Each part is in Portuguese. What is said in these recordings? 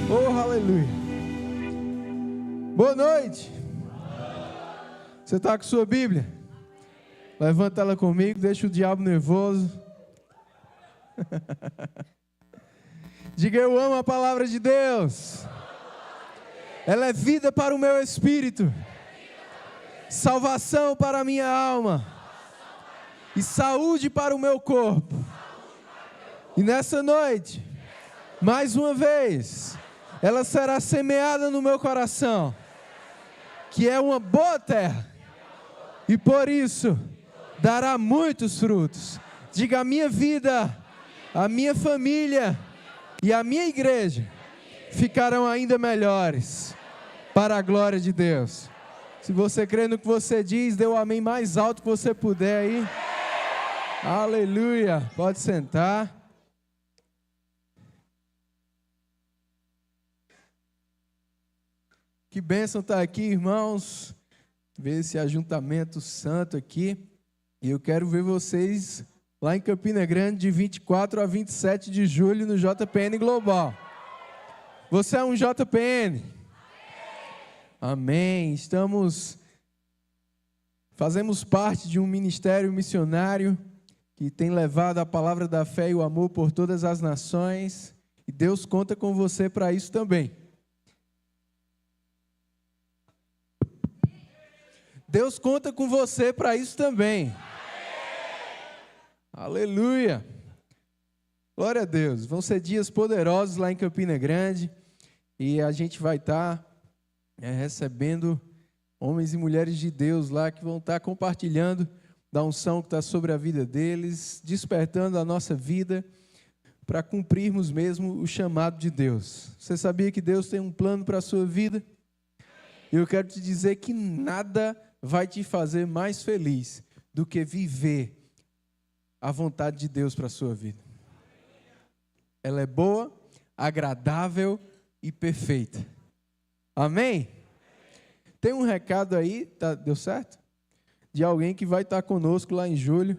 Oh, aleluia. Boa noite. Você está com sua Bíblia? Levanta ela comigo, deixa o diabo nervoso. Diga: eu amo a palavra de Deus. Ela é vida para o meu espírito, salvação para a minha alma e saúde para o meu corpo. E nessa noite, mais uma vez, ela será semeada no meu coração, que é uma boa terra, e por isso dará muitos frutos. Diga: a minha vida, a minha família e a minha igreja ficarão ainda melhores, para a glória de Deus. Se você crê no que você diz, dê o amém mais alto que você puder aí. Aleluia. Pode sentar. Que bênção estar aqui, irmãos. Ver esse ajuntamento santo aqui. E eu quero ver vocês lá em Campina Grande de 24 a 27 de julho no JPN Global. Você é um JPN? Amém. Fazemos parte de um ministério missionário que tem levado a palavra da fé e o amor por todas as nações. E Deus conta com você para isso também. Deus conta com você para isso também. Aleluia. Glória a Deus. Vão ser dias poderosos lá em Campina Grande. E a gente vai estar recebendo homens e mulheres de Deus lá que vão estar compartilhando da unção que está sobre a vida deles, despertando a nossa vida para cumprirmos mesmo o chamado de Deus. Você sabia que Deus tem um plano para a sua vida? Eu quero te dizer que nada vai te fazer mais feliz do que viver a vontade de Deus para a sua vida. Ela é boa, agradável e perfeita. Amém? Tem um recado aí, deu certo? De alguém que vai estar conosco lá em julho.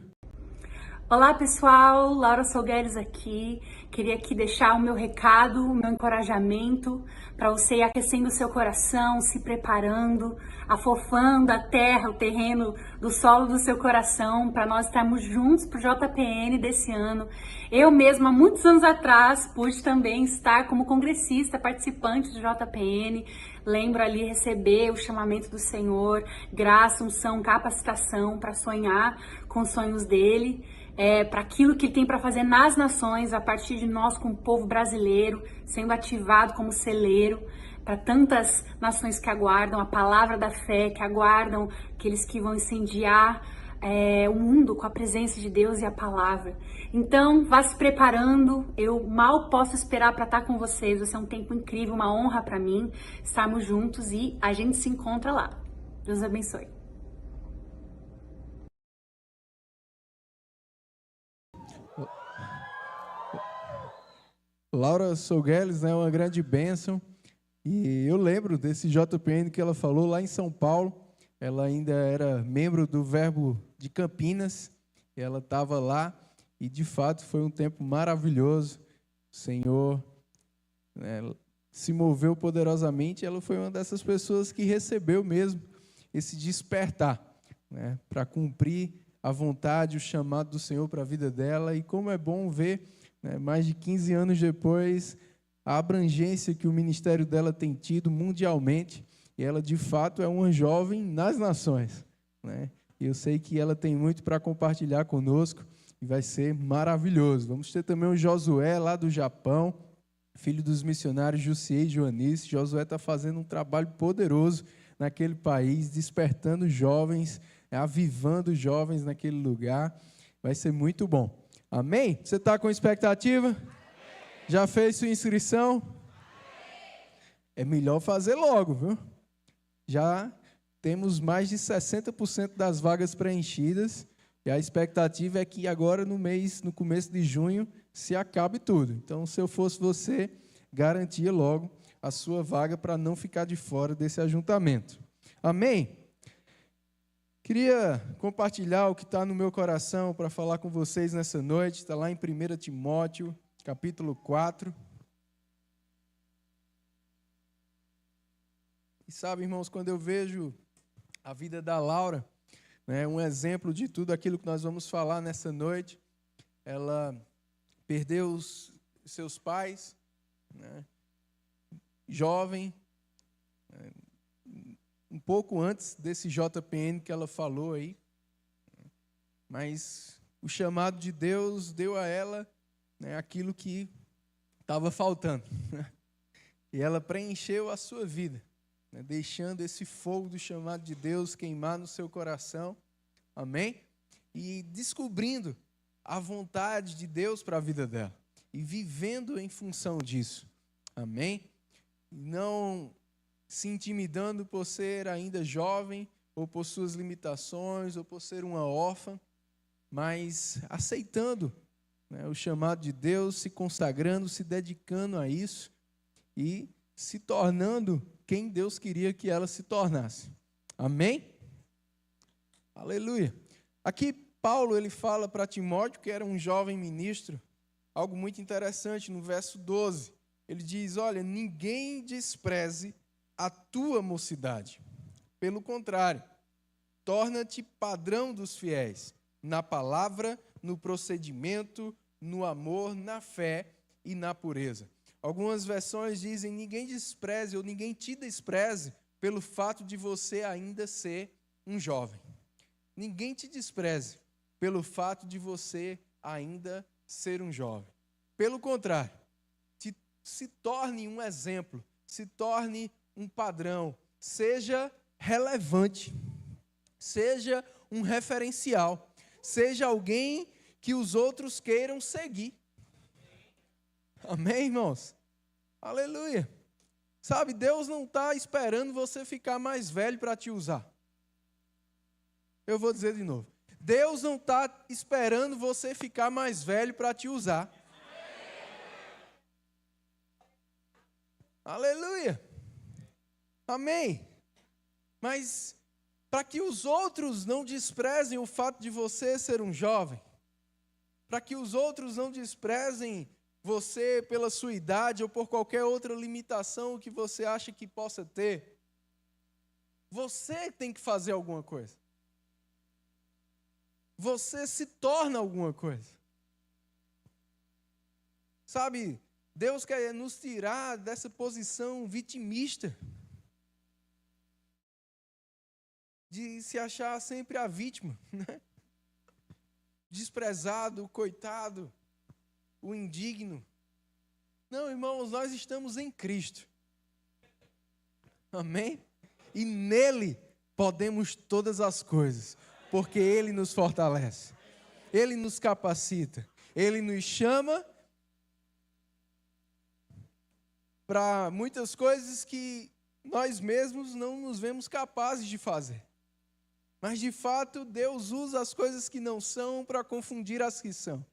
Olá pessoal, Laura Solgueres aqui. Queria aqui deixar o meu recado, o meu encorajamento para você ir aquecendo o seu coração, se preparando, afofando a terra, o terreno do solo do seu coração, para nós estarmos juntos para o JPN desse ano. Eu mesma, há muitos anos atrás, pude também estar como congressista, participante do JPN. Lembro ali receber o chamamento do Senhor, graça, unção, capacitação para sonhar com os sonhos dele. Para aquilo que ele tem para fazer nas nações, a partir de nós como povo brasileiro, sendo ativado como celeiro, para tantas nações que aguardam a palavra da fé, que aguardam aqueles que vão incendiar o mundo com a presença de Deus e a palavra. Então, vá se preparando, eu mal posso esperar para estar com vocês, vai ser um tempo incrível, uma honra para mim estarmos juntos e a gente se encontra lá. Deus abençoe. Laura Solgueles, né, uma grande bênção. E eu lembro desse JPN que ela falou lá em São Paulo. Ela ainda era membro do Verbo de Campinas. Ela estava lá e, de fato, foi um tempo maravilhoso. O Senhor se moveu poderosamente. Ela foi uma dessas pessoas que recebeu mesmo esse despertar, né, para cumprir a vontade, o chamado do Senhor para a vida dela. E como é bom ver, mais de 15 anos depois, a abrangência que o ministério dela tem tido mundialmente, e ela de fato é uma jovem nas nações, né? E eu sei que ela tem muito para compartilhar conosco, e vai ser maravilhoso. Vamos ter também o Josué lá do Japão, filho dos missionários Jussier e Joanice. Josué está fazendo um trabalho poderoso naquele país, despertando jovens, avivando jovens naquele lugar. Vai ser muito bom. Amém? Você está com expectativa? Amém. Já fez sua inscrição? Amém. É melhor fazer logo, viu? Já temos mais de 60% das vagas preenchidas e a expectativa é que agora no começo de junho, se acabe tudo. Então, se eu fosse você, garantia logo a sua vaga para não ficar de fora desse ajuntamento. Amém? Queria compartilhar o que está no meu coração para falar com vocês nessa noite. Está lá em 1 Timóteo, capítulo 4. E sabe, irmãos, quando eu vejo a vida da Laura, né, um exemplo de tudo aquilo que nós vamos falar nessa noite, ela perdeu os seus pais, né, jovem, né, um pouco antes desse JPN que ela falou aí, mas o chamado de Deus deu a ela, né, aquilo que estava faltando. E ela preencheu a sua vida, né, deixando esse fogo do chamado de Deus queimar no seu coração. Amém? E descobrindo a vontade de Deus para a vida dela. E vivendo em função disso. Amém? Não se intimidando por ser ainda jovem, ou por suas limitações, ou por ser uma órfã, mas aceitando, né, o chamado de Deus, se consagrando, se dedicando a isso e se tornando quem Deus queria que ela se tornasse. Amém? Aleluia. Aqui Paulo ele fala para Timóteo, que era um jovem ministro, algo muito interessante no verso 12. Ele diz, olha, ninguém despreze a tua mocidade. Pelo contrário, torna-te padrão dos fiéis, na palavra, no procedimento, no amor, na fé e na pureza. Algumas versões dizem, ninguém despreze ou ninguém te despreze pelo fato de você ainda ser um jovem. Ninguém te despreze pelo fato de você ainda ser um jovem. Pelo contrário, se torne um exemplo, se torne um padrão, seja relevante, seja um referencial, seja alguém que os outros queiram seguir. Amém, irmãos? Aleluia. Sabe, Deus não está esperando você ficar mais velho para te usar. Eu vou dizer de novo. Deus não está esperando você ficar mais velho para te usar. Aleluia. Amém. Mas para que os outros não desprezem o fato de você ser um jovem, para que os outros não desprezem você pela sua idade ou por qualquer outra limitação que você acha que possa ter, você tem que fazer alguma coisa. Você se torna alguma coisa. Sabe, Deus quer nos tirar dessa posição vitimista, de se achar sempre a vítima, né? Desprezado, coitado, o indigno. Não, irmãos, nós estamos em Cristo. Amém? E nele podemos todas as coisas, porque Ele nos fortalece, Ele nos capacita, Ele nos chama para muitas coisas que nós mesmos não nos vemos capazes de fazer. Mas, de fato, Deus usa as coisas que não são para confundir as que são.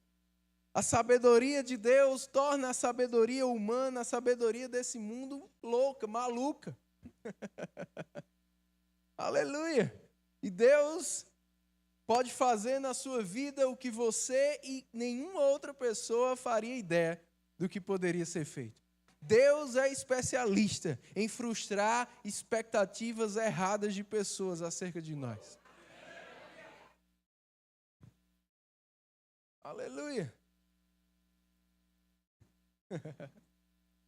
A sabedoria de Deus torna a sabedoria humana, a sabedoria desse mundo louca, maluca. Aleluia! E Deus pode fazer na sua vida o que você e nenhuma outra pessoa faria ideia do que poderia ser feito. Deus é especialista em frustrar expectativas erradas de pessoas acerca de nós. Aleluia!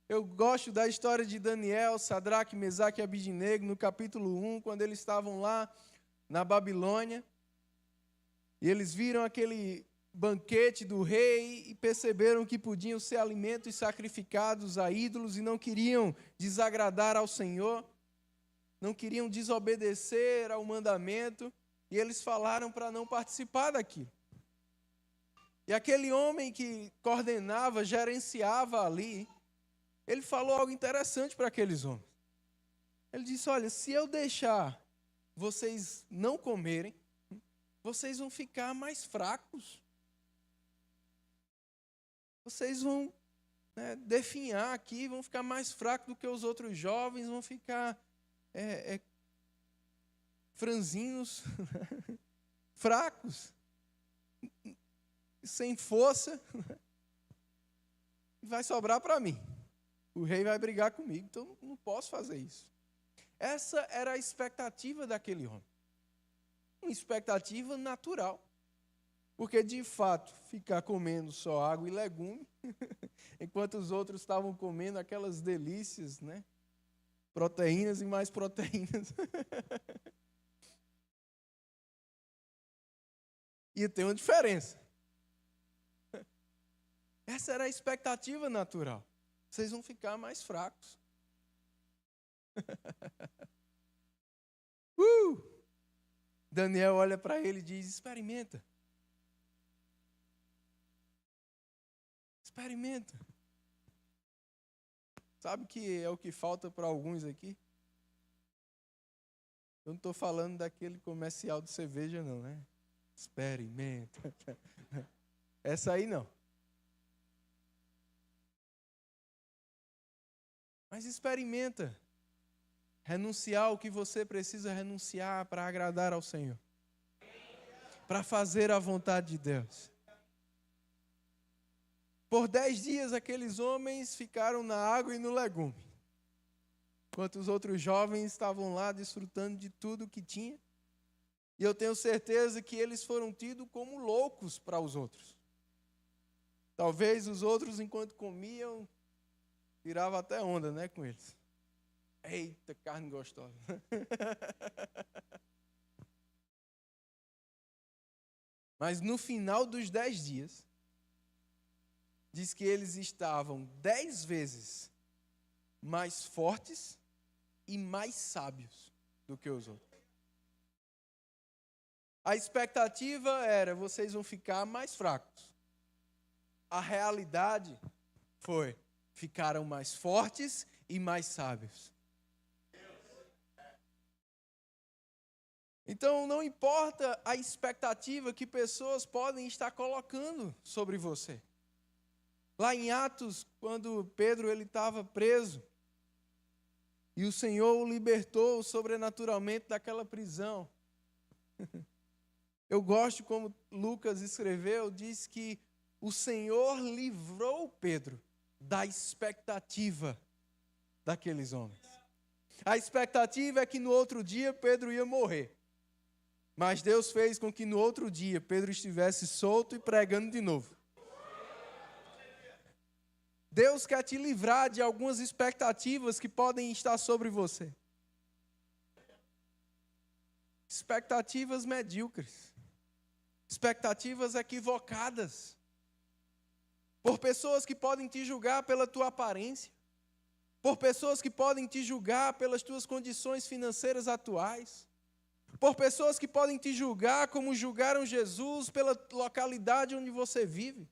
Eu gosto da história de Daniel, Sadraque, Mesaque e Abidnego, no capítulo 1, quando eles estavam lá na Babilônia, e eles viram aquele banquete do rei e perceberam que podiam ser alimentos sacrificados a ídolos e não queriam desagradar ao Senhor, não queriam desobedecer ao mandamento, e eles falaram para não participar daquilo. E aquele homem que coordenava, gerenciava ali, ele falou algo interessante para aqueles homens. Ele disse, olha, se eu deixar vocês não comerem, vocês vão ficar mais fracos. Vocês vão, né, definhar aqui, vão ficar mais fracos do que os outros jovens, vão ficar franzinos, fracos, sem força. Vai sobrar para mim. O rei vai brigar comigo, então não posso fazer isso. Essa era a expectativa daquele homem. Uma expectativa natural. Porque, de fato, ficar comendo só água e legume, enquanto os outros estavam comendo aquelas delícias, né? Proteínas e mais proteínas. E tem uma diferença. Essa era a expectativa natural. Vocês vão ficar mais fracos. Daniel olha para ele e diz: experimenta. Experimenta. Sabe que é o que falta para alguns aqui? Eu não estou falando daquele comercial de cerveja, não, né? Experimenta. Essa aí não. Mas experimenta. Renunciar ao que você precisa renunciar para agradar ao Senhor. Para fazer a vontade de Deus. Por 10 dias aqueles homens ficaram na água e no legume. Enquanto os outros jovens estavam lá desfrutando de tudo que tinha. E eu tenho certeza que eles foram tidos como loucos para os outros. Talvez os outros, enquanto comiam, tiravam até onda, né, com eles. Eita, carne gostosa. Mas no final dos 10 dias, diz que eles estavam 10 vezes mais fortes e mais sábios do que os outros. A expectativa era: vocês vão ficar mais fracos. A realidade foi: ficaram mais fortes e mais sábios. Então, não importa a expectativa que pessoas podem estar colocando sobre você. Lá em Atos, quando Pedro estava preso, e o Senhor o libertou sobrenaturalmente daquela prisão. Eu gosto como Lucas escreveu, diz que o Senhor livrou Pedro da expectativa daqueles homens. A expectativa é que no outro dia Pedro ia morrer. Mas Deus fez com que no outro dia Pedro estivesse solto e pregando de novo. Deus quer te livrar de algumas expectativas que podem estar sobre você. Expectativas medíocres. Expectativas equivocadas. Por pessoas que podem te julgar pela tua aparência. Por pessoas que podem te julgar pelas tuas condições financeiras atuais. Por pessoas que podem te julgar como julgaram Jesus pela localidade onde você vive.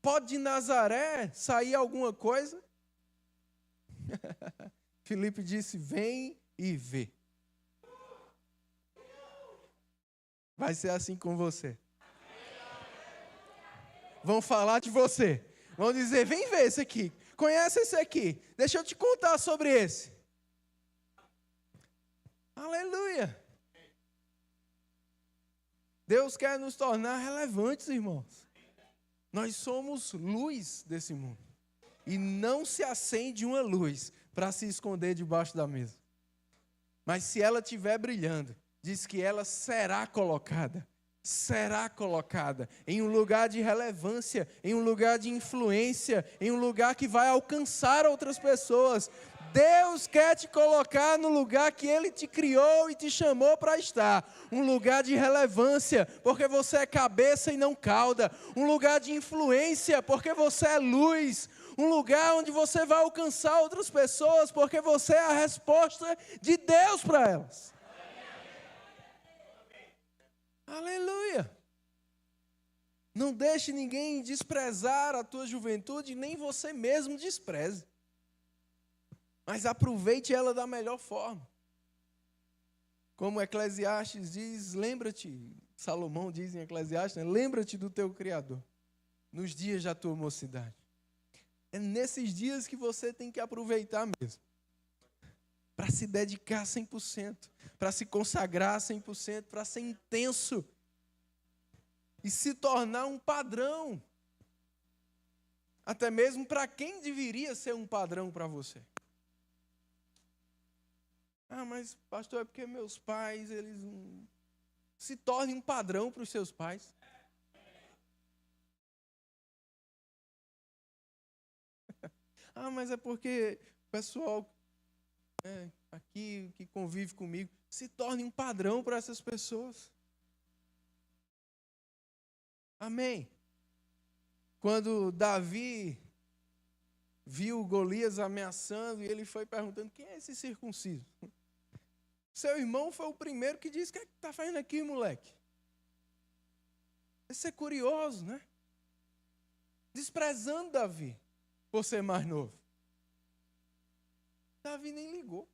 Pode de Nazaré sair alguma coisa? Filipe disse: vem e vê. Vai ser assim com você. Vão falar de você. Vão dizer: vem ver esse aqui. Conhece esse aqui. Deixa eu te contar sobre esse. Aleluia. Deus quer nos tornar relevantes, irmãos. Nós somos luz desse mundo. E não se acende uma luz para se esconder debaixo da mesa. Mas se ela estiver brilhando, diz que ela será colocada em um lugar de relevância, em um lugar de influência, em um lugar que vai alcançar outras pessoas. Deus quer te colocar no lugar que Ele te criou e te chamou para estar. Um lugar de relevância, porque você é cabeça e não cauda. Um lugar de influência, porque você é luz. Um lugar onde você vai alcançar outras pessoas, porque você é a resposta de Deus para elas. Aleluia! Não deixe ninguém desprezar a tua juventude, nem você mesmo despreze. Mas aproveite ela da melhor forma. Como Eclesiastes diz, lembra-te, Salomão diz em Eclesiastes, né? Lembra-te do teu Criador, nos dias da tua mocidade. É nesses dias que você tem que aproveitar mesmo. Para se dedicar 100%, para se consagrar 100%, para ser intenso. E se tornar um padrão. Até mesmo para quem deveria ser um padrão para você. Ah, mas pastor, é porque meus pais, eles não... Se tornem um padrão para os seus pais. Ah, mas é porque o pessoal aqui que convive comigo se torne um padrão para essas pessoas. Amém. Quando Davi viu Golias ameaçando e ele foi perguntando, quem é esse circunciso? Seu irmão foi o primeiro que disse, o que é que está fazendo aqui, moleque? Isso é curioso, né? Desprezando Davi por ser mais novo. Davi nem ligou.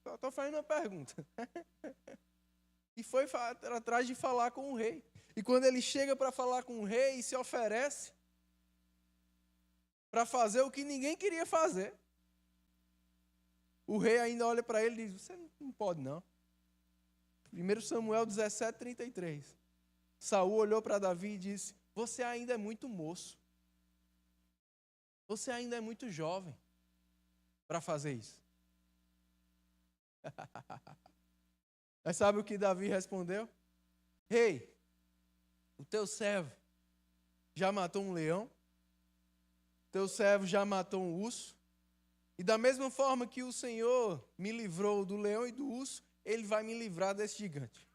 Só estou fazendo uma pergunta. E foi atrás de falar com o rei. E quando ele chega para falar com o rei e se oferece para fazer o que ninguém queria fazer, o rei ainda olha para ele e diz, você não pode não. 1 Samuel 17:33. Saul olhou para Davi e disse, você ainda é muito moço. Você ainda é muito jovem para fazer isso. Mas sabe o que Davi respondeu? Rei, o teu servo já matou um leão, teu servo já matou um urso, e da mesma forma que o Senhor me livrou do leão e do urso, Ele vai me livrar desse gigante.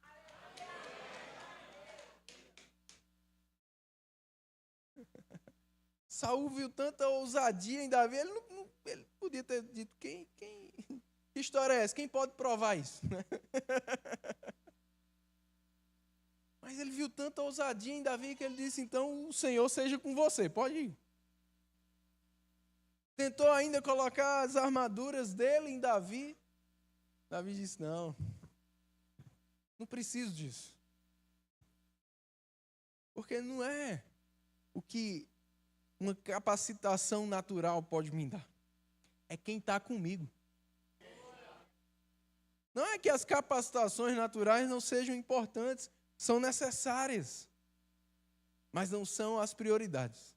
Saul viu tanta ousadia em Davi, ele podia ter dito, que história é essa? Quem pode provar isso? Mas ele viu tanta ousadia em Davi que ele disse, então o Senhor seja com você, pode ir. Tentou ainda colocar as armaduras dele em Davi. Davi disse, não preciso disso. Porque não é o que uma capacitação natural pode me dar. É quem está comigo. Não é que as capacitações naturais não sejam importantes, são necessárias, mas não são as prioridades.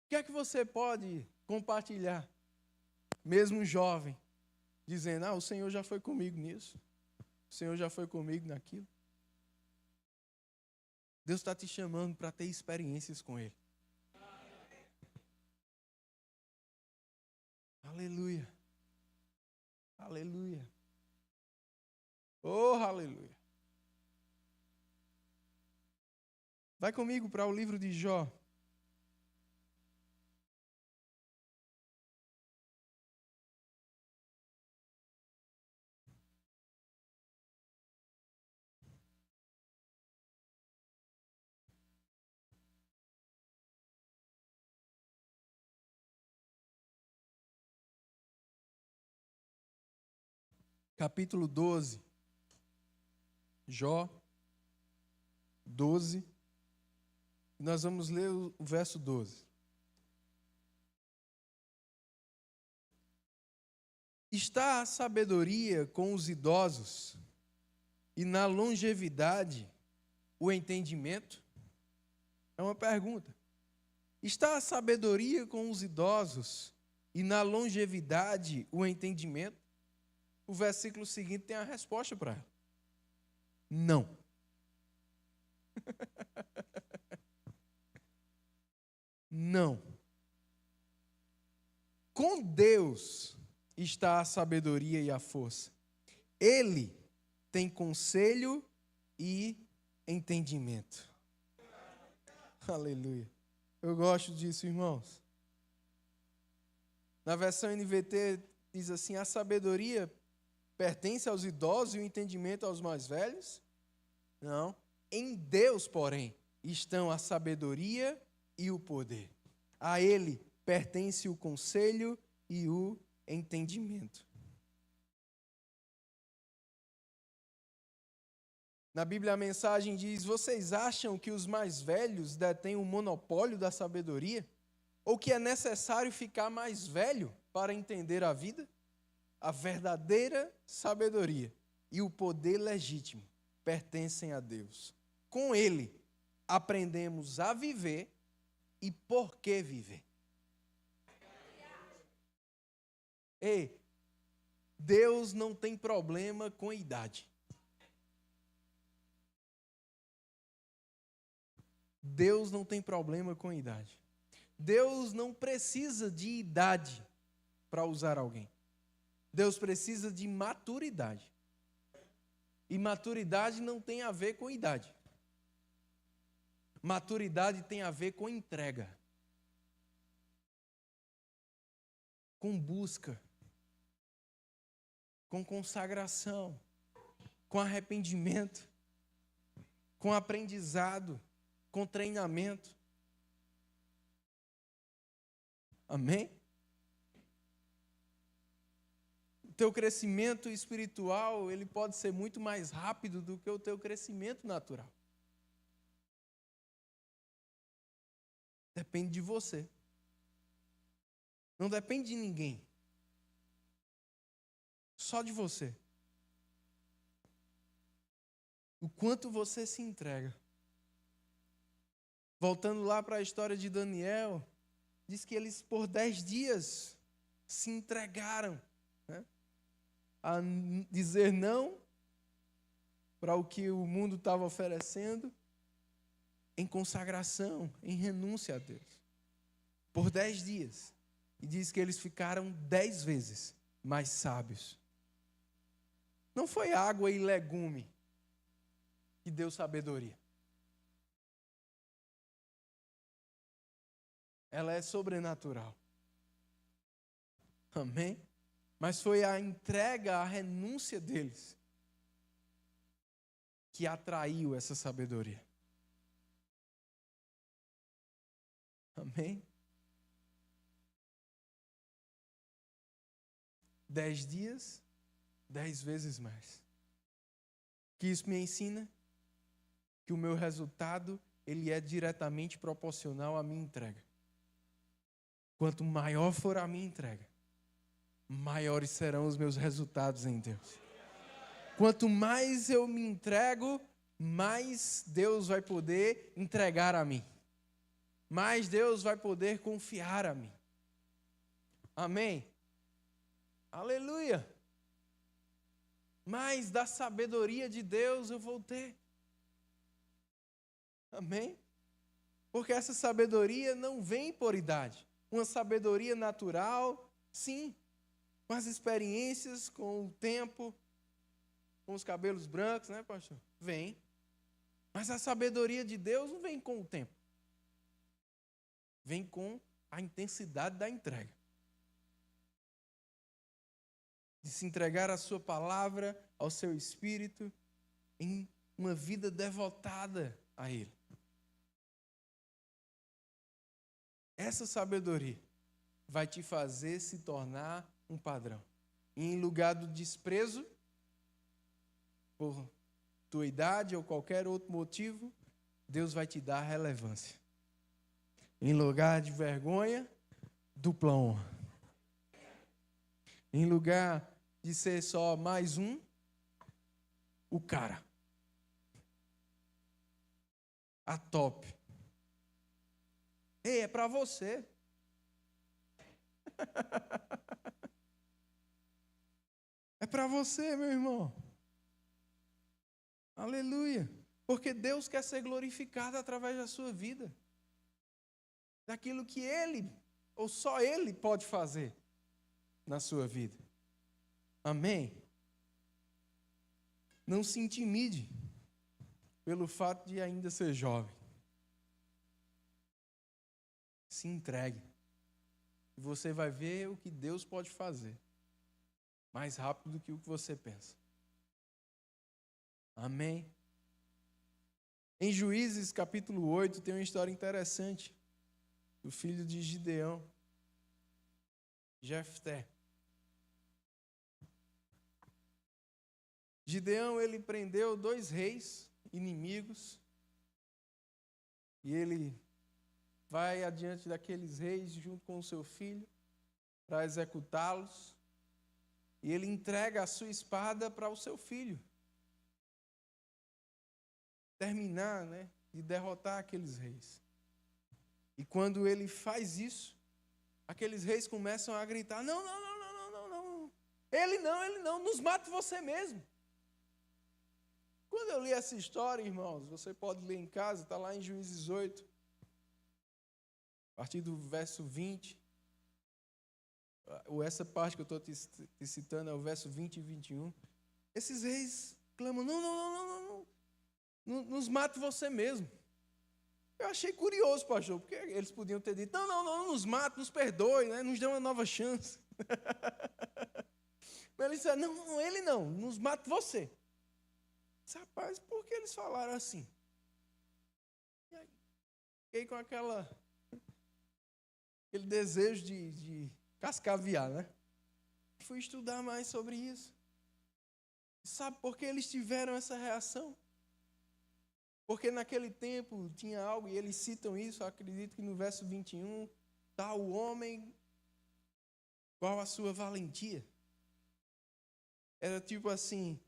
O que é que você pode compartilhar, mesmo jovem, dizendo, o Senhor já foi comigo nisso, o Senhor já foi comigo naquilo? Deus está te chamando para ter experiências com Ele. Aleluia. Aleluia. Oh, aleluia. Vai comigo para o livro de Jó. Capítulo 12. Jó 12. Nós vamos ler o verso 12. Está a sabedoria com os idosos e na longevidade o entendimento? É uma pergunta. Está a sabedoria com os idosos e na longevidade o entendimento? O versículo seguinte tem a resposta para ela. Não. Não. Com Deus está a sabedoria e a força. Ele tem conselho e entendimento. Aleluia. Eu gosto disso, irmãos. Na versão NVT diz assim, a sabedoria pertence aos idosos e o entendimento aos mais velhos? Não. Em Deus, porém, estão a sabedoria e o poder. A Ele pertence o conselho e o entendimento. Na Bíblia a mensagem diz, vocês acham que os mais velhos detêm o monopólio da sabedoria? Ou que é necessário ficar mais velho para entender a vida? A verdadeira sabedoria e o poder legítimo pertencem a Deus. Com Ele, aprendemos a viver e por que viver. Ei, Deus não tem problema com idade. Deus não tem problema com idade. Deus não precisa de idade para usar alguém. Deus precisa de maturidade. E maturidade não tem a ver com idade. Maturidade tem a ver com entrega, com busca, com consagração, com arrependimento, com aprendizado, com treinamento. Amém? O teu crescimento espiritual, ele pode ser muito mais rápido do que o teu crescimento natural. Depende de você. Não depende de ninguém. Só de você. O quanto você se entrega. Voltando lá para a história de Daniel, diz que eles por 10 dias se entregaram, né, a dizer não para o que o mundo estava oferecendo, em consagração, em renúncia a Deus. Por 10 dias. E diz que eles ficaram 10 vezes mais sábios. Não foi água e legume que deu sabedoria. Ela é sobrenatural. Amém? Mas foi a entrega, a renúncia deles que atraiu essa sabedoria. Amém? 10 dias, 10 vezes mais. Que isso me ensina que o meu resultado, ele é diretamente proporcional à minha entrega. Quanto maior for a minha entrega, maiores serão os meus resultados em Deus. Quanto mais eu me entrego, mais Deus vai poder entregar a mim. Mais Deus vai poder confiar a mim. Amém? Aleluia! Mais da sabedoria de Deus eu vou ter. Amém? Porque essa sabedoria não vem por idade. Uma sabedoria natural, sim. Com as experiências, com o tempo, com os cabelos brancos, né, pastor? Vem. Mas a sabedoria de Deus não vem com o tempo. Vem com a intensidade da entrega. De se entregar à sua palavra, ao seu espírito, em uma vida devotada a Ele. Essa sabedoria vai te fazer se tornar um padrão. E em lugar do desprezo, por tua idade ou qualquer outro motivo, Deus vai te dar relevância. Em lugar de vergonha, dupla honra. Em lugar de ser só mais um, o cara. A top. Ei, é para você. É para você, meu irmão. Aleluia. Porque Deus quer ser glorificado através da sua vida. Daquilo que Ele, ou só Ele, pode fazer na sua vida. Amém? Não se intimide pelo fato de ainda ser jovem. Se entregue. E você vai ver o que Deus pode fazer. Mais rápido do que o que você pensa. Amém? Em Juízes capítulo 8 tem uma história interessante. Do filho de Gideão. Jefté. Gideão, ele prendeu 2 reis inimigos. E ele vai adiante daqueles reis junto com o seu filho para executá-los. E ele entrega a sua espada para o seu filho. Terminar, né, de derrotar aqueles reis. E quando ele faz isso, aqueles reis começam a gritar: não, não, não, não, não, não, Ele não, nos mate você mesmo. Quando eu li essa história, irmãos, você pode ler em casa, está lá em Juízes 8, a partir do verso 20. Ou essa parte que eu estou te citando é o verso 20 e 21. Esses reis clamam, não, nos mate você mesmo. Eu achei curioso, pastor, porque eles podiam ter dito, não, nos mate, nos perdoe, né? Nos dê uma nova chance. Mas eles disseram, não, ele não, nos mate você. Rapaz, por que eles falaram assim? E aí, fiquei com aquele desejo de cascaviar, né? Fui estudar mais sobre isso. Sabe por que eles tiveram essa reação? Porque naquele tempo tinha algo, e eles citam isso, acredito que no verso 21, está o homem, qual a sua valentia? Era tipo assim,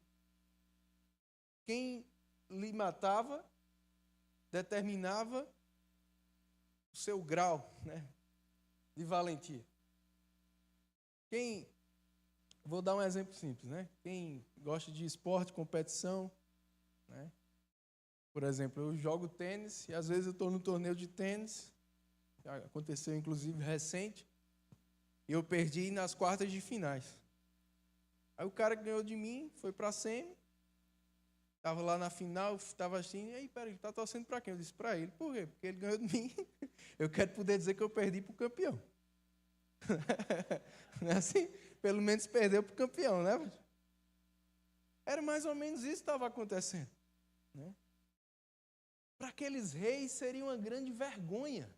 quem lhe matava determinava o seu grau, né, de valentia. Vou dar um exemplo simples, né? Quem gosta de esporte, competição, né? Por exemplo, eu jogo tênis e às vezes eu estou no torneio de tênis, aconteceu inclusive recente, e eu perdi nas quartas de finais. Aí o cara que ganhou de mim foi para a semi, estava lá na final, estava assim, e aí, peraí, está torcendo para quem? Eu disse, para ele. Por quê? Porque ele ganhou de mim, eu quero poder dizer que eu perdi para o campeão. Não é assim? Pelo menos perdeu para o campeão, né? Era mais ou menos isso que estava acontecendo, né? Para aqueles reis seria uma grande vergonha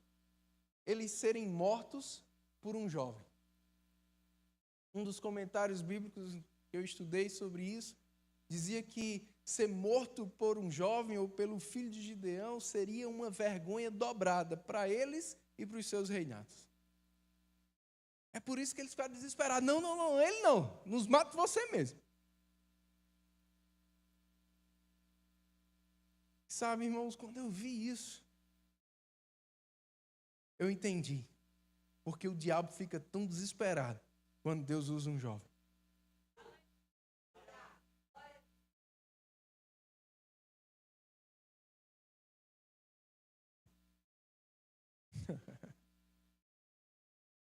eles serem mortos por um jovem. Um dos comentários bíblicos que eu estudei sobre isso dizia que ser morto por um jovem ou pelo filho de Gideão seria uma vergonha dobrada para eles e para os seus reinados. É por isso que eles ficaram desesperados. Não, ele não. Nos mata você mesmo. Sabe, irmãos, quando eu vi isso, eu entendi. Porque o diabo fica tão desesperado quando Deus usa um jovem.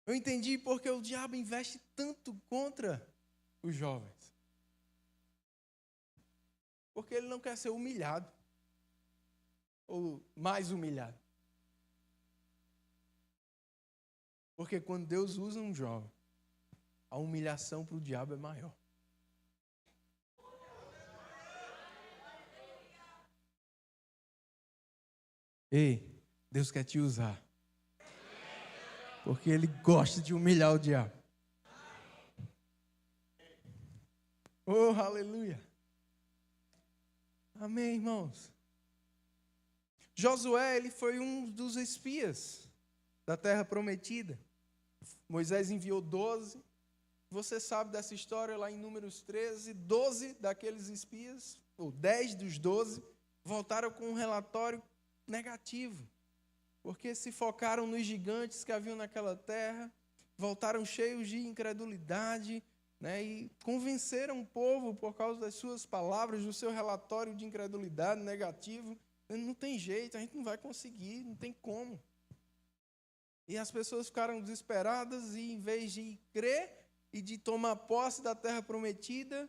Eu entendi porque o diabo investe tanto contra os jovens. Porque ele não quer ser humilhado. Ou mais humilhado. Porque quando Deus usa um jovem, a humilhação para o diabo é maior. Ei, Deus quer te usar. Porque Ele gosta de humilhar o diabo. Oh, aleluia. Amém, irmãos. Josué, ele foi um dos espias da terra prometida. Moisés enviou 12. Você sabe dessa história lá em Números 13. 12 daqueles espias, ou 10 dos 12, voltaram com um relatório negativo. Porque se focaram nos gigantes que haviam naquela terra, voltaram cheios de incredulidade, né, e convenceram o povo por causa das suas palavras, do seu relatório de incredulidade negativo. Não tem jeito, a gente não vai conseguir, não tem como. E as pessoas ficaram desesperadas e, em vez de crer e de tomar posse da terra prometida,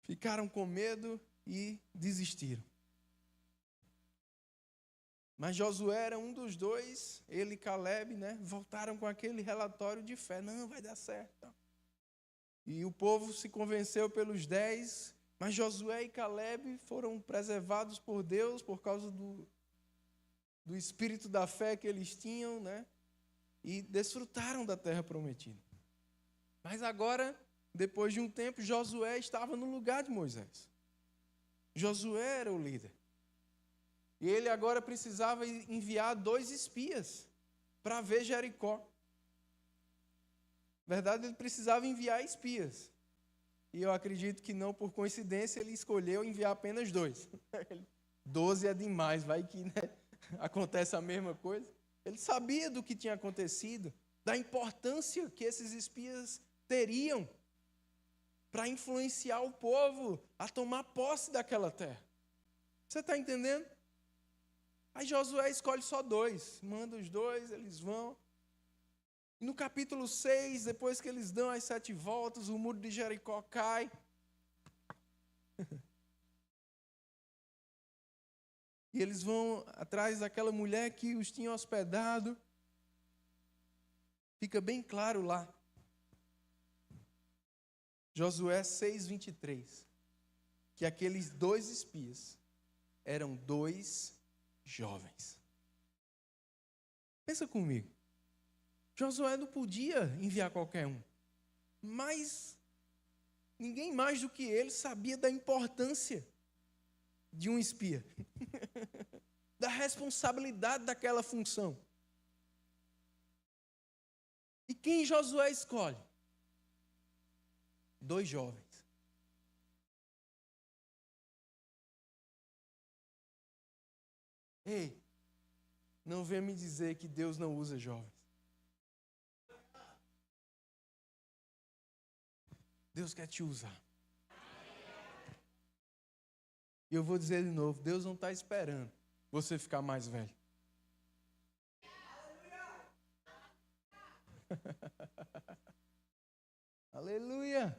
ficaram com medo e desistiram. Mas Josué era um dos dois, ele e Caleb, né, voltaram com aquele relatório de fé. Não, vai dar certo. E o povo se convenceu pelos 10, mas Josué e Caleb foram preservados por Deus por causa do espírito da fé que eles tinham, né? E desfrutaram da terra prometida. Mas agora, depois de um tempo, Josué estava no lugar de Moisés. Josué era o líder. E ele agora precisava enviar 2 espias para ver Jericó. Na verdade, ele precisava enviar espias. E eu acredito que não, por coincidência, ele escolheu enviar apenas 2. 12 é demais, vai que, né, acontece a mesma coisa. Ele sabia do que tinha acontecido da importância que esses espias teriam para influenciar o povo a tomar posse daquela terra. Você está entendendo? Aí Josué escolhe só 2, manda os 2, eles vão. E no capítulo 6, depois que eles dão as 7 voltas, o muro de Jericó cai. E eles vão atrás daquela mulher que os tinha hospedado. Fica bem claro lá. Josué 6:23. Que aqueles 2 espias eram 2 jovens. Pensa comigo. Josué não podia enviar qualquer um. Mas ninguém mais do que ele sabia da importância de um espia. Da responsabilidade daquela função. E quem Josué escolhe? 2 jovens. Ei, não venha me dizer que Deus não usa jovens. Deus quer te usar. E eu vou dizer de novo, Deus não está esperando você ficar mais velho. Aleluia!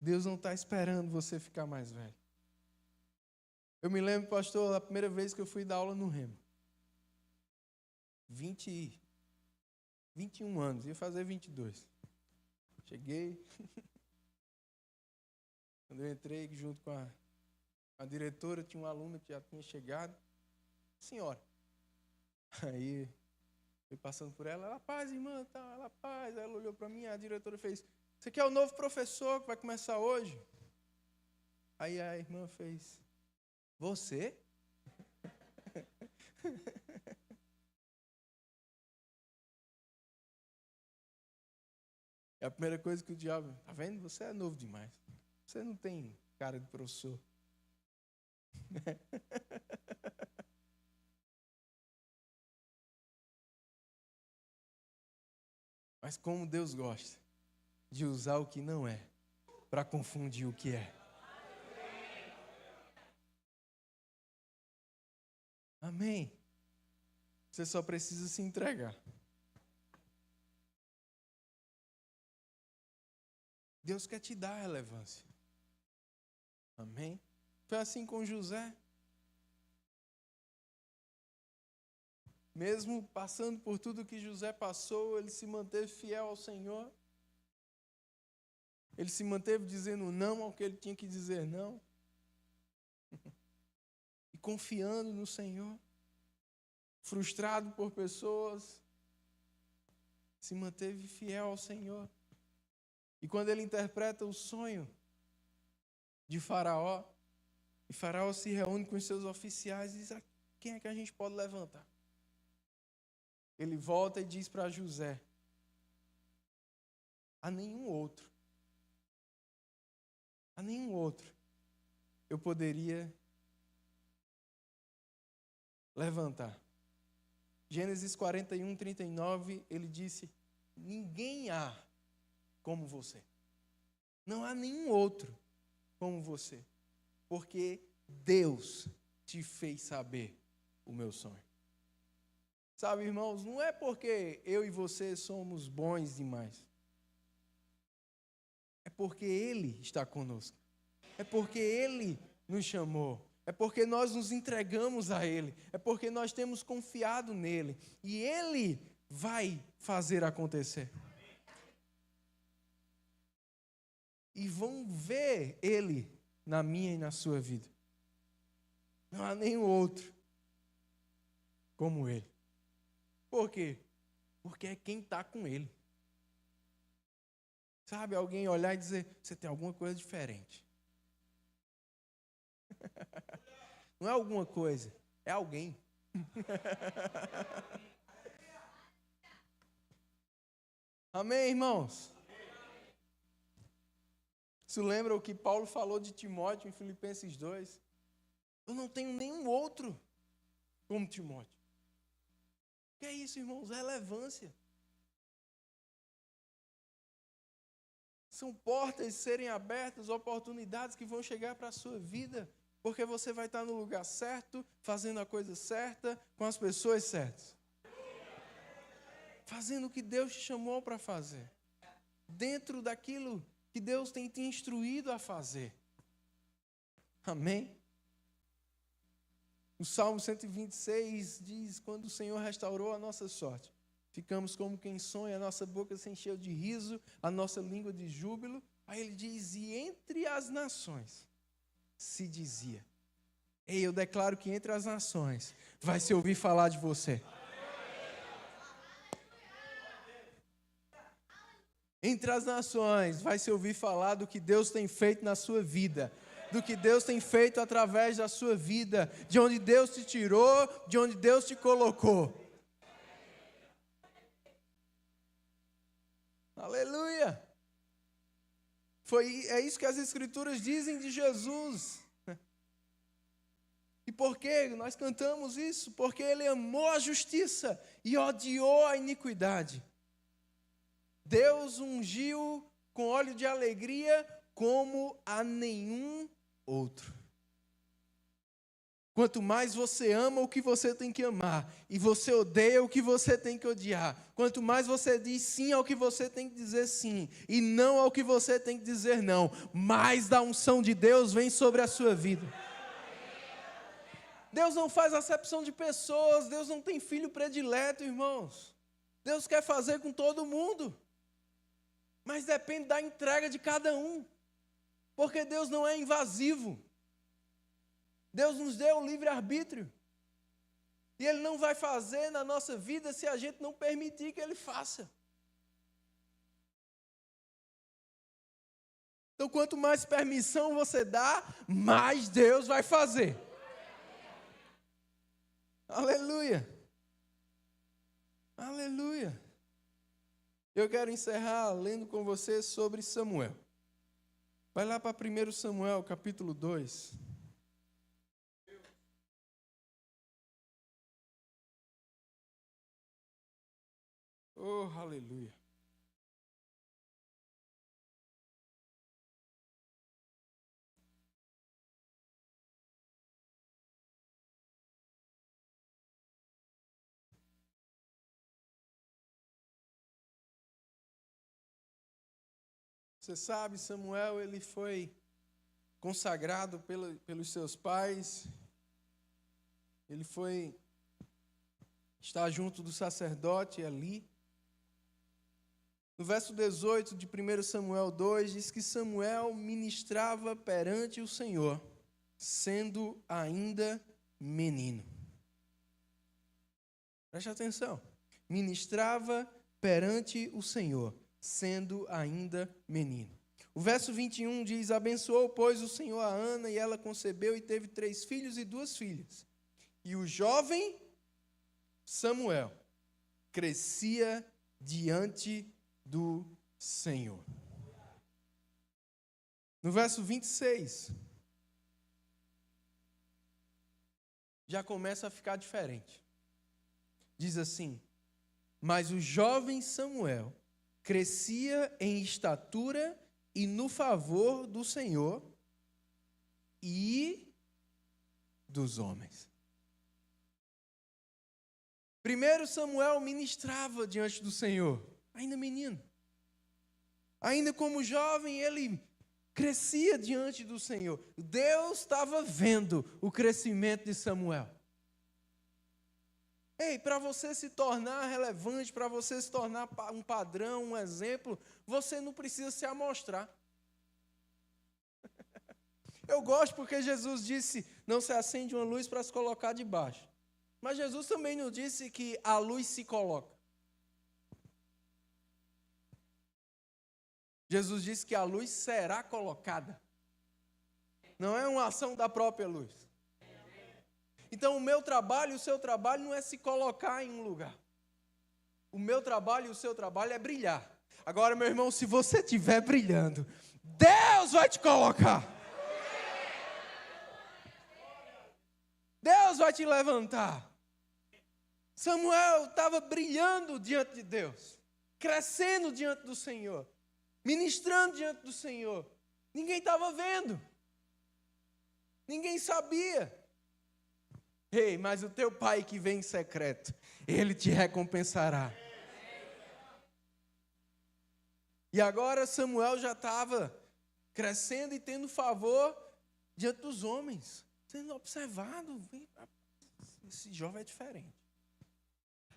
Deus não está esperando você ficar mais velho. Eu me lembro, pastor, a primeira vez que eu fui dar aula no Rema. 21 anos, ia fazer 22. Cheguei. Quando eu entrei junto com a diretora, tinha uma aluna que já tinha chegado. Senhora. Aí, fui passando por ela paz, irmã, tá, ela paz. Aí ela olhou para mim, a diretora fez, você quer o novo professor que vai começar hoje? Aí a irmã fez, você? É a primeira coisa que o diabo, tá vendo? Você é novo demais. Você não tem cara de professor. Mas como Deus gosta de usar o que não é para confundir o que é. Amém? Você só precisa se entregar. Deus quer te dar relevância. Amém? Foi assim com José. Mesmo passando por tudo que José passou, ele se manteve fiel ao Senhor. Ele se manteve dizendo não ao que ele tinha que dizer não. E confiando no Senhor. Frustrado por pessoas. Se manteve fiel ao Senhor. E quando ele interpreta o sonho de Faraó, e Faraó se reúne com os seus oficiais e diz, quem é que a gente pode levantar? Ele volta e diz para José, a nenhum outro eu poderia levantar. Gênesis 41, 39, ele disse, ninguém há como você. Não há nenhum outro como você. Porque Deus te fez saber o meu sonho. Sabe, irmãos, não é porque eu e você somos bons demais. É porque Ele está conosco. É porque Ele nos chamou. É porque nós nos entregamos a Ele. É porque nós temos confiado nele. E Ele vai fazer acontecer. E vão ver Ele na minha e na sua vida. Não há nenhum outro como Ele. Por quê? Porque é quem está com Ele. Sabe, alguém olhar e dizer, você tem alguma coisa diferente. Não é alguma coisa, é alguém. Amém, irmãos? Isso lembra o que Paulo falou de Timóteo em Filipenses 2? Eu não tenho nenhum outro como Timóteo. Que é isso, irmãos? Relevância. São portas serem abertas, oportunidades que vão chegar para a sua vida, porque você vai estar no lugar certo, fazendo a coisa certa, com as pessoas certas. Fazendo o que Deus te chamou para fazer. Dentro daquilo que Deus tem te instruído a fazer. Amém? O Salmo 126 diz, quando o Senhor restaurou a nossa sorte, ficamos como quem sonha, a nossa boca se encheu de riso, a nossa língua de júbilo. Aí ele diz, e entre as nações se dizia, ei, eu declaro que entre as nações vai se ouvir falar de você. Entre as nações vai se ouvir falar do que Deus tem feito na sua vida, do que Deus tem feito através da sua vida, de onde Deus te tirou, de onde Deus te colocou. Aleluia! É isso que as Escrituras dizem de Jesus. E por que nós cantamos isso? Porque Ele amou a justiça e odiou a iniquidade. Deus ungiu com óleo de alegria como a nenhum outro. Quanto mais você ama o que você tem que amar, e você odeia o que você tem que odiar, quanto mais você diz sim ao que você tem que dizer sim, e não ao que você tem que dizer não, mais da unção de Deus vem sobre a sua vida. Deus não faz acepção de pessoas, Deus não tem filho predileto, irmãos. Deus quer fazer com todo mundo, mas depende da entrega de cada um, porque Deus não é invasivo. Deus nos deu o livre-arbítrio, e Ele não vai fazer na nossa vida se a gente não permitir que Ele faça. Então, quanto mais permissão você dá, mais Deus vai fazer. Aleluia! Aleluia! Eu quero encerrar lendo com você sobre Samuel. Vai lá para 1 Samuel, capítulo 2. Oh, aleluia! Você sabe, Samuel, ele foi consagrado pelos seus pais. Ele foi estar junto do sacerdote ali. No verso 18 de 1 Samuel 2, diz que Samuel ministrava perante o Senhor, sendo ainda menino. Preste atenção. Ministrava perante o Senhor, sendo ainda menino. O verso 21 diz, abençoou, pois, o Senhor a Ana, e ela concebeu e teve 3 filhos e 2 filhas. E o jovem Samuel crescia diante do Senhor. No verso 26, já começa a ficar diferente. Diz assim, mas o jovem Samuel crescia em estatura e no favor do Senhor e dos homens. Primeiro Samuel ministrava diante do Senhor, ainda menino. Ainda como jovem, ele crescia diante do Senhor. Deus estava vendo o crescimento de Samuel. Ei, para você se tornar relevante, para você se tornar um padrão, um exemplo, você não precisa se amostrar. Eu gosto porque Jesus disse, não se acende uma luz para se colocar debaixo. Mas Jesus também não disse que a luz se coloca. Jesus disse que a luz será colocada. Não é uma ação da própria luz. Então o meu trabalho e o seu trabalho não é se colocar em um lugar. O meu trabalho e o seu trabalho é brilhar. Agora, meu irmão, se você estiver brilhando, Deus vai te colocar. Deus vai te levantar. Samuel estava brilhando diante de Deus, crescendo diante do Senhor, ministrando diante do Senhor. Ninguém estava vendo. Ninguém sabia. Ei, mas o teu pai que vem em secreto, ele te recompensará. E agora Samuel já estava crescendo e tendo favor diante dos homens, sendo observado. Esse jovem é diferente.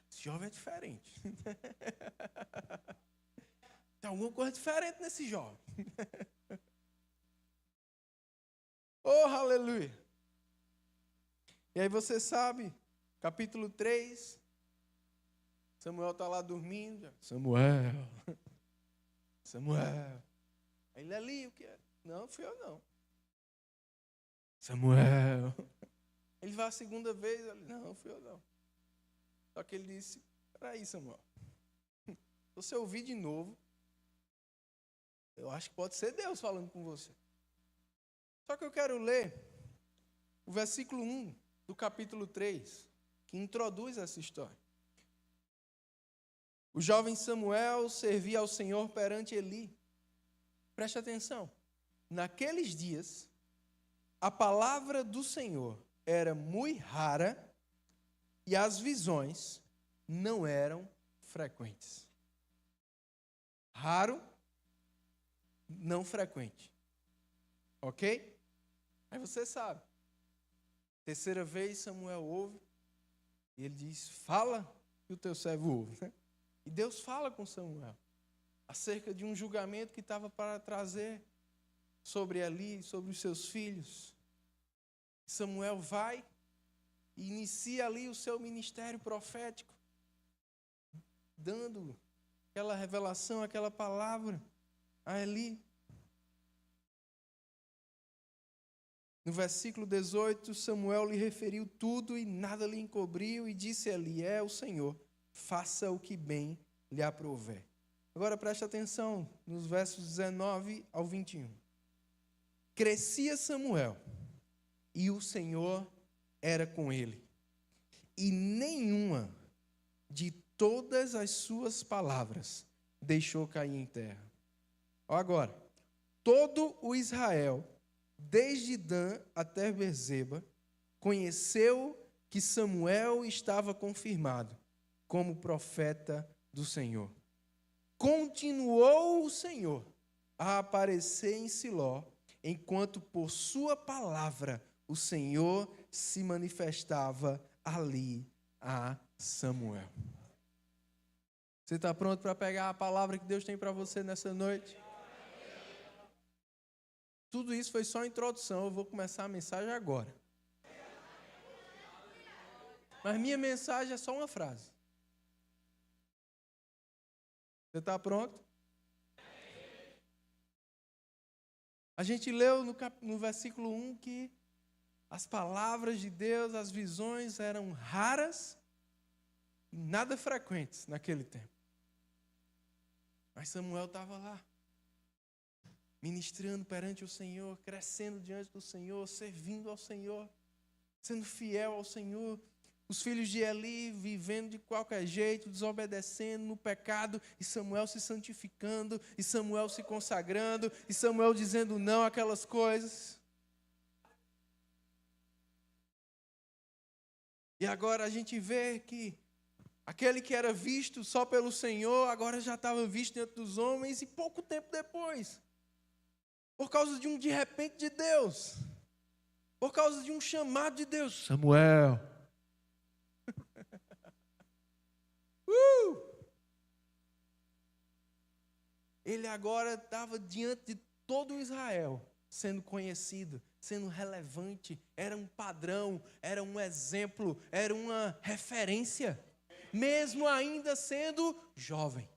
Esse jovem é diferente. Tem alguma coisa diferente nesse jovem. Oh, aleluia. E aí você sabe, capítulo 3, Samuel está lá dormindo. Samuel. Ele ali, o que é? Não, fui eu não. Samuel. Ele vai a segunda vez, ele, não, fui eu não. Só que ele disse, peraí, Samuel. Se você ouvir de novo, eu acho que pode ser Deus falando com você. Só que eu quero ler o versículo 1 do capítulo 3, que introduz essa história. O jovem Samuel servia ao Senhor perante Eli. Preste atenção. Naqueles dias, a palavra do Senhor era muito rara e as visões não eram frequentes. Raro, não frequente. Ok? Aí você sabe. Terceira vez Samuel ouve e ele diz, fala que o teu servo ouve. E Deus fala com Samuel acerca de um julgamento que estava para trazer sobre Eli, sobre os seus filhos. Samuel vai e inicia ali o seu ministério profético, dando aquela revelação, aquela palavra a Eli. No versículo 18, Samuel lhe referiu tudo e nada lhe encobriu e disse a Eli, é o Senhor, faça o que bem lhe aprouver. Agora preste atenção nos versos 19 ao 21. Crescia Samuel e o Senhor era com ele. E nenhuma de todas as suas palavras deixou cair em terra. Agora, todo o Israel, desde Dan até Beerseba, conheceu que Samuel estava confirmado como profeta do Senhor. Continuou o Senhor a aparecer em Siló, enquanto por sua palavra o Senhor se manifestava ali a Samuel. Você está pronto para pegar a palavra que Deus tem para você nessa noite? Tudo isso foi só a introdução, eu vou começar a mensagem agora. Mas minha mensagem é só uma frase. Você está pronto? A gente leu no versículo 1 que as palavras de Deus, as visões eram raras e nada frequentes naquele tempo. Mas Samuel estava lá, ministrando perante o Senhor, crescendo diante do Senhor, servindo ao Senhor, sendo fiel ao Senhor. Os filhos de Eli vivendo de qualquer jeito, desobedecendo no pecado, e Samuel se santificando, e Samuel se consagrando, e Samuel dizendo não àquelas coisas. E agora a gente vê que aquele que era visto só pelo Senhor, agora já estava visto diante dos homens, e pouco tempo depois, por causa de repente de Deus, por causa de um chamado de Deus, Samuel. Ele agora estava diante de todo Israel, sendo conhecido, sendo relevante, era um padrão, era um exemplo, era uma referência, mesmo ainda sendo jovem.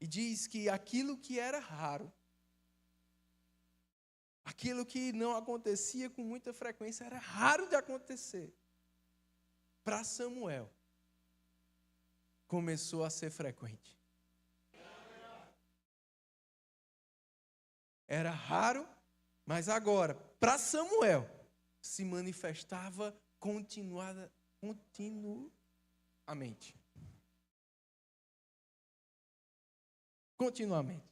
E diz que aquilo que era raro, aquilo que não acontecia com muita frequência, era raro de acontecer. Para Samuel, começou a ser frequente. Era raro, mas agora, para Samuel, se manifestava continuamente. Continuamente.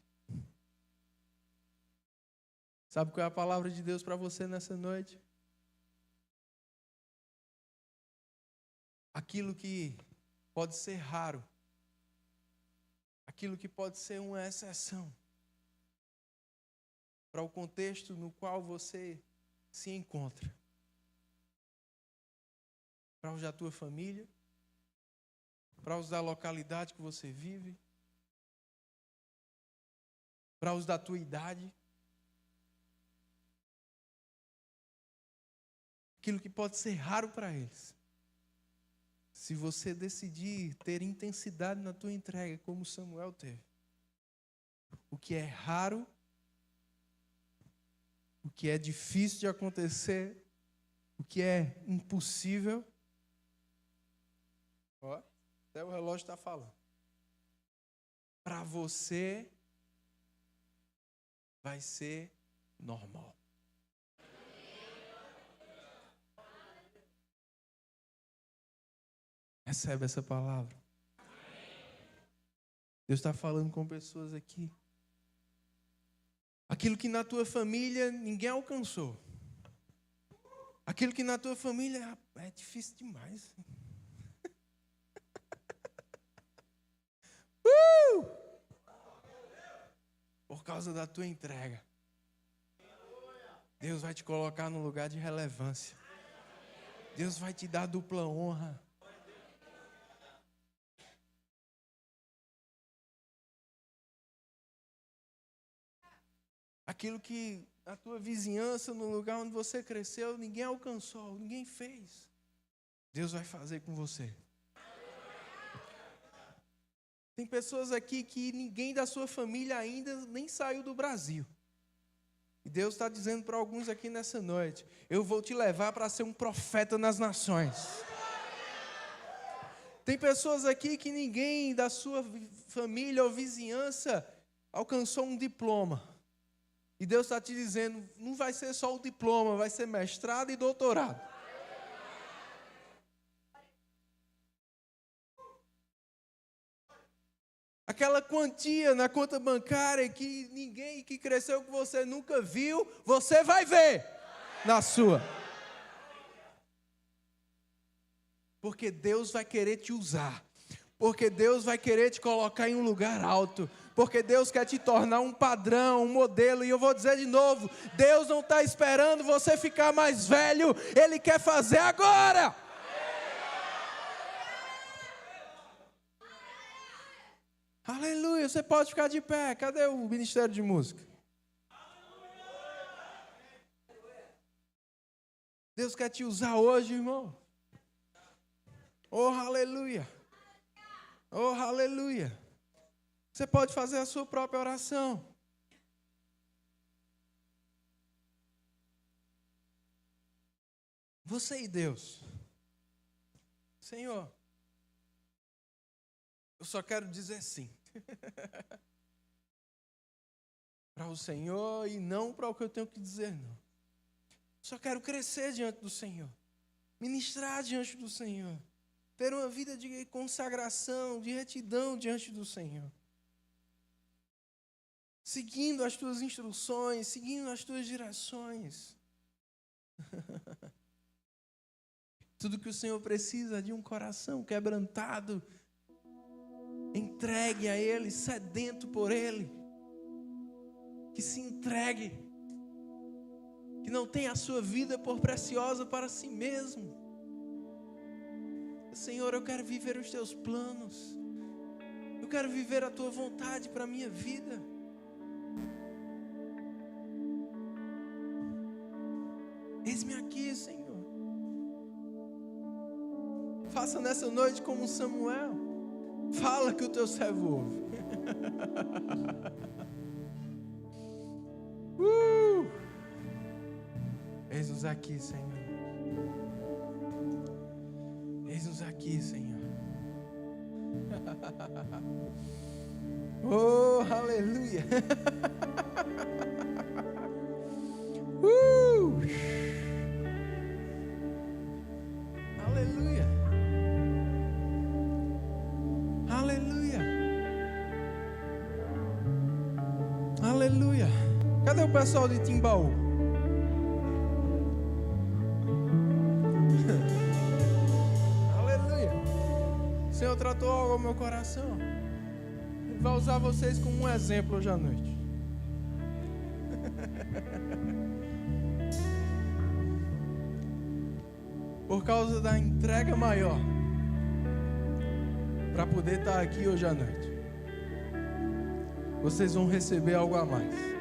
Sabe qual é a palavra de Deus para você nessa noite? Aquilo que pode ser raro, aquilo que pode ser uma exceção para o contexto no qual você se encontra. Para os da tua família, para os da localidade que você vive, para os da tua idade. Aquilo que pode ser raro para eles. Se você decidir ter intensidade na tua entrega, como Samuel teve. O que é raro, o que é difícil de acontecer, o que é impossível. Ó, até o relógio está falando. Para você, vai ser normal. Recebe essa palavra. Deus está falando com pessoas aqui. Aquilo que na tua família ninguém alcançou. Aquilo que na tua família é difícil demais. Por causa da tua entrega. Deus vai te colocar num lugar de relevância. Deus vai te dar dupla honra. Aquilo que a tua vizinhança, no lugar onde você cresceu, ninguém alcançou, ninguém fez. Deus vai fazer com você. Tem pessoas aqui que ninguém da sua família ainda nem saiu do Brasil. E Deus está dizendo para alguns aqui nessa noite, eu vou te levar para ser um profeta nas nações. Tem pessoas aqui que ninguém da sua família ou vizinhança alcançou um diploma. E Deus está te dizendo, não vai ser só o diploma, vai ser mestrado e doutorado. Aquela quantia na conta bancária que ninguém que cresceu com você nunca viu, você vai ver na sua. Porque Deus vai querer te usar. Porque Deus vai querer te colocar em um lugar alto. Porque Deus quer te tornar um padrão, um modelo. E eu vou dizer de novo, Deus não está esperando você ficar mais velho. Ele quer fazer agora. Aleluia, você pode ficar de pé. Cadê o Ministério de Música? Deus quer te usar hoje, irmão. Oh, aleluia. Oh, aleluia. Você pode fazer a sua própria oração. Você e Deus. Senhor, eu só quero dizer sim. Para o Senhor e não para o que eu tenho que dizer, não. Só quero crescer diante do Senhor. Ministrar diante do Senhor. Ter uma vida de consagração, de retidão diante do Senhor. Seguindo as tuas instruções, seguindo as tuas direções. Tudo que o Senhor precisa é de um coração quebrantado, entregue a Ele, sedento por Ele. Que se entregue. Que não tenha a sua vida por preciosa para si mesmo. Senhor, eu quero viver os teus planos. Eu quero viver a tua vontade para a minha vida. Eis-me aqui, Senhor. Faça nessa noite como Samuel. Fala que o teu servo ouve. Eis-nos aqui, Senhor. Eis-nos aqui, Senhor. Oh, aleluia. Cadê o pessoal de Timbaú? Aleluia. O Senhor tratou algo ao meu coração. Ele vai usar vocês como um exemplo hoje à noite. Por causa da entrega maior, para poder estar aqui hoje à noite, vocês vão receber algo a mais.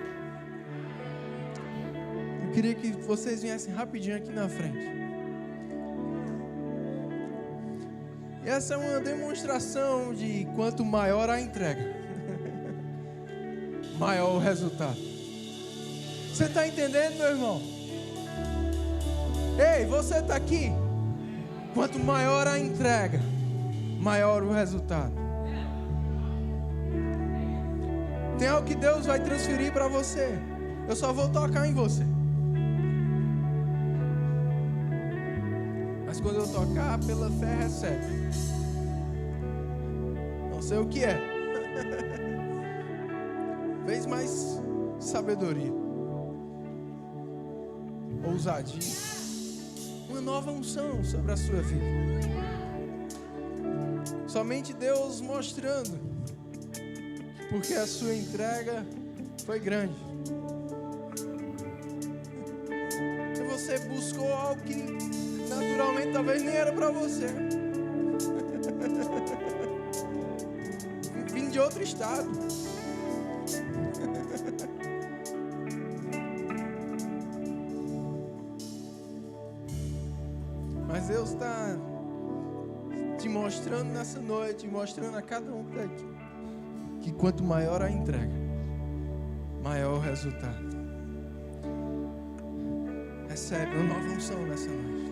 Eu queria que vocês viessem rapidinho aqui na frente. E essa é uma demonstração de quanto maior a entrega, maior o resultado. Você está entendendo, meu irmão? Ei, você está aqui? Quanto maior a entrega, maior o resultado. Tem algo que Deus vai transferir para você. Eu só vou tocar em você. Mas quando eu tocar, pela fé recebe. Não sei o que é. Vez mais sabedoria, ousadia, uma nova unção sobre a sua vida. Somente Deus mostrando, porque a sua entrega foi grande. E você buscou algo que naturalmente talvez nem era para você. Vim de outro estado. Mas Deus está te mostrando nessa noite, mostrando a cada um que está aqui, que quanto maior a entrega, maior o resultado. Recebe uma nova unção nessa noite.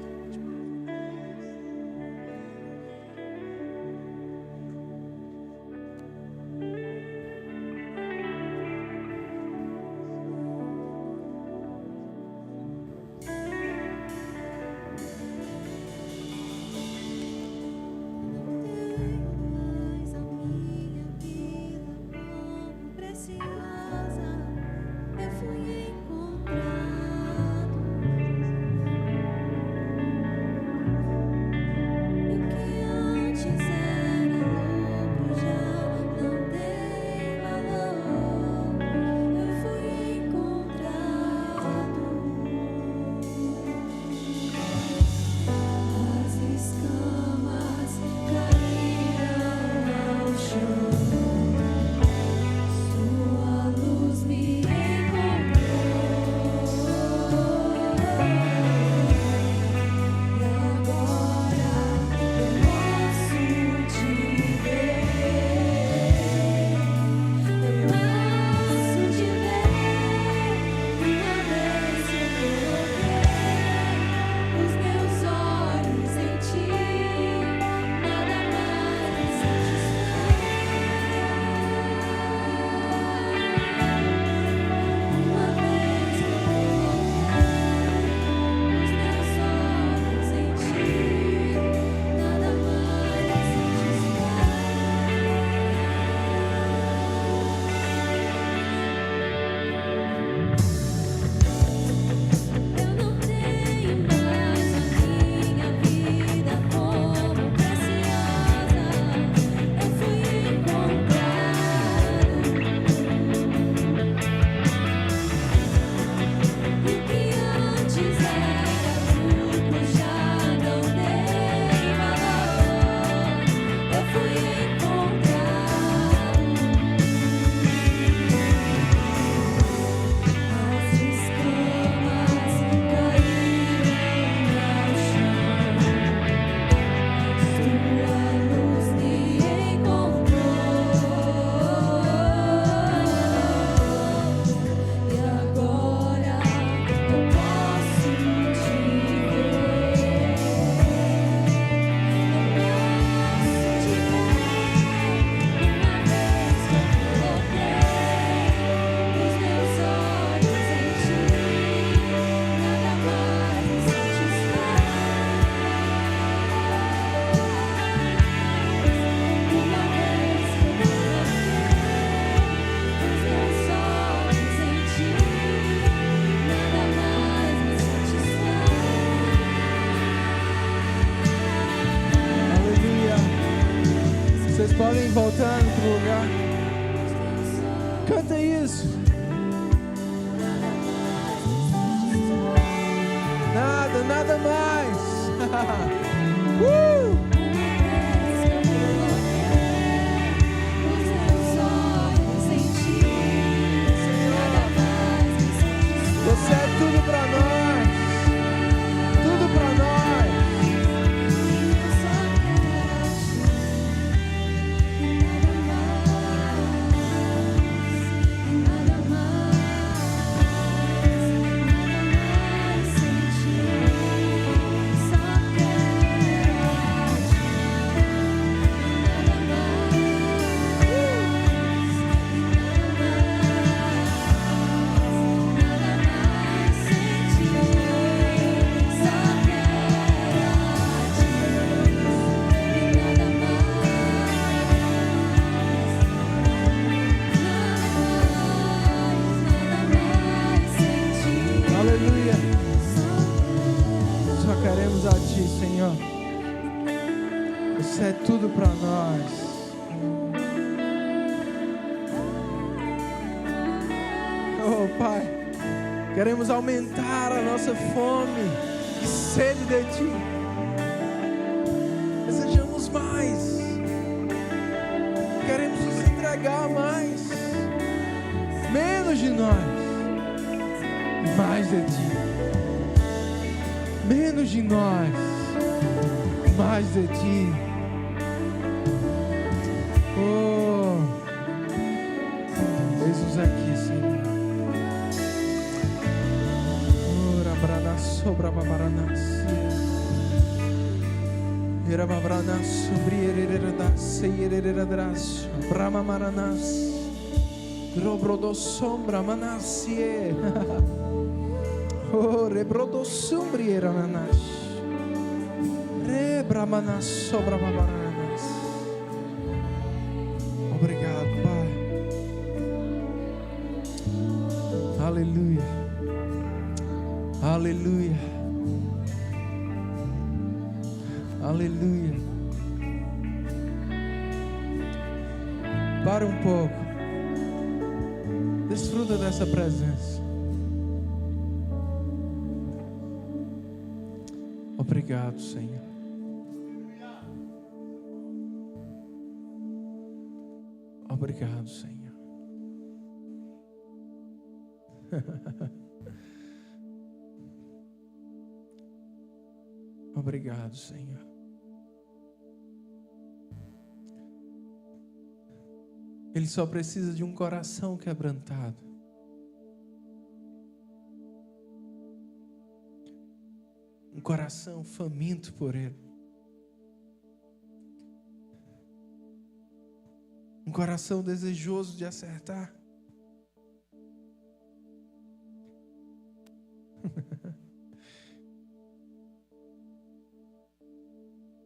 Vocês podem ir voltando pro lugar. Canta isso. Nada mais. Você é tudo pra nós. Tudo pra nós. Aleluia. Só queremos a Ti, Senhor. Você é tudo para nós. Oh, Pai, queremos aumentar a nossa fome e sede de Ti. Desejamos mais. Queremos nos entregar mais. Menos de nós. Mais de Ti, menos de nós, mais de Ti. Oh, eis-nos aqui, Senhor. Oh, rabrana sobra babaranas, era babrana sobre ererada, sei ereradas, brama maranas, robrodo sombra manasie. Oh, rebrodo sombriera nanas, rebramanas sobra babaranas. Obrigado, Pai. Aleluia, aleluia, aleluia. Para um pouco, desfruta dessa presença. Obrigado, Senhor. Obrigado, Senhor. Obrigado, Senhor. Ele só precisa de um coração quebrantado. Um coração faminto por Ele. Um coração desejoso de acertar.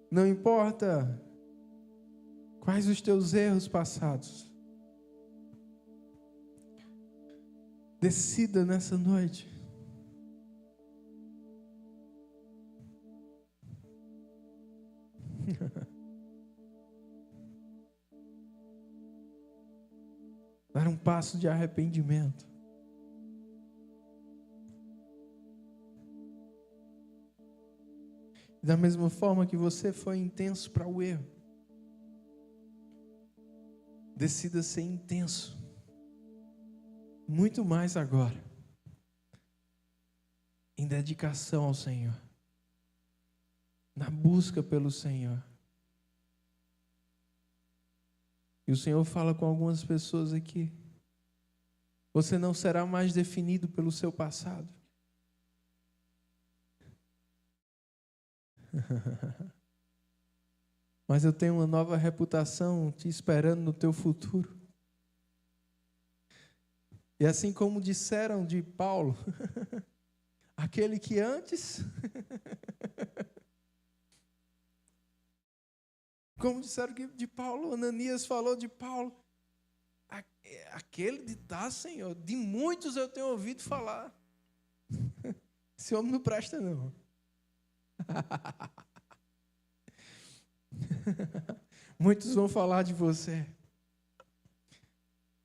Não importa quais os teus erros passados. Decida nessa noite dar um passo de arrependimento. Da mesma forma que você foi intenso para o erro, decida ser intenso, muito mais agora, em dedicação ao Senhor, na busca pelo Senhor. E o Senhor fala com algumas pessoas aqui: você não será mais definido pelo seu passado. Mas eu tenho uma nova reputação te esperando no teu futuro. E assim como disseram de Paulo, aquele que antes, como disseram de Paulo, Ananias falou de Paulo, aquele de Senhor, de muitos eu tenho ouvido falar. Esse homem não presta não. Muitos vão falar de você.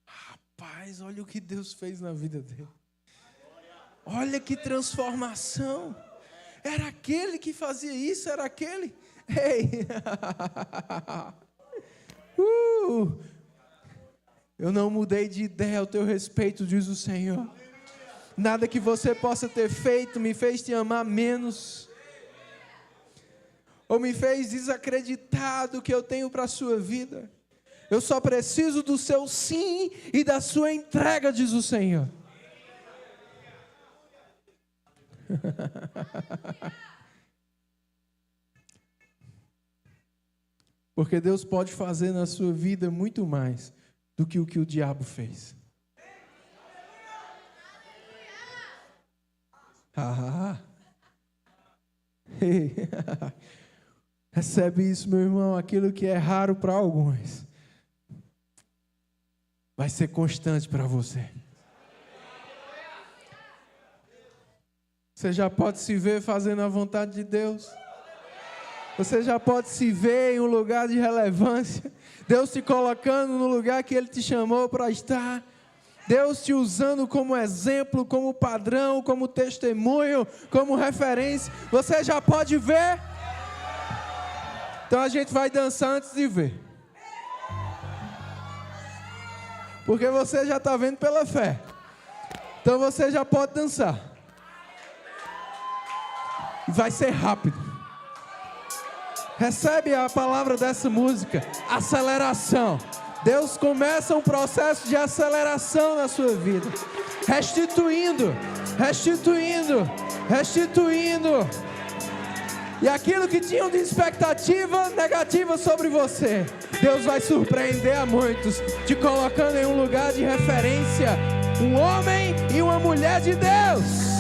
Rapaz, olha o que Deus fez na vida dele. Olha que transformação. Era aquele que fazia isso, era aquele. Ei! Eu não mudei de ideia ao teu respeito, diz o Senhor. Nada que você possa ter feito me fez te amar menos, ou me fez desacreditar do que eu tenho para a sua vida. Eu só preciso do seu sim e da sua entrega, diz o Senhor. Porque Deus pode fazer na sua vida muito mais do que o diabo fez. Recebe isso, meu irmão. Aquilo que é raro para alguns vai ser constante para você. Você já pode se ver fazendo a vontade de Deus. Você já pode se ver em um lugar de relevância. Deus te colocando no lugar que Ele te chamou para estar. Deus te usando como exemplo, como padrão, como testemunho, como referência. Você já pode ver. Então a gente vai dançar antes de ver. Porque você já está vendo pela fé. Então você já pode dançar. E vai ser rápido. Recebe a palavra dessa música. Aceleração. Deus começa um processo de aceleração na sua vida. Restituindo. E aquilo que tinham de expectativa negativa sobre você, Deus vai surpreender a muitos, te colocando em um lugar de referência. Um homem e uma mulher de Deus.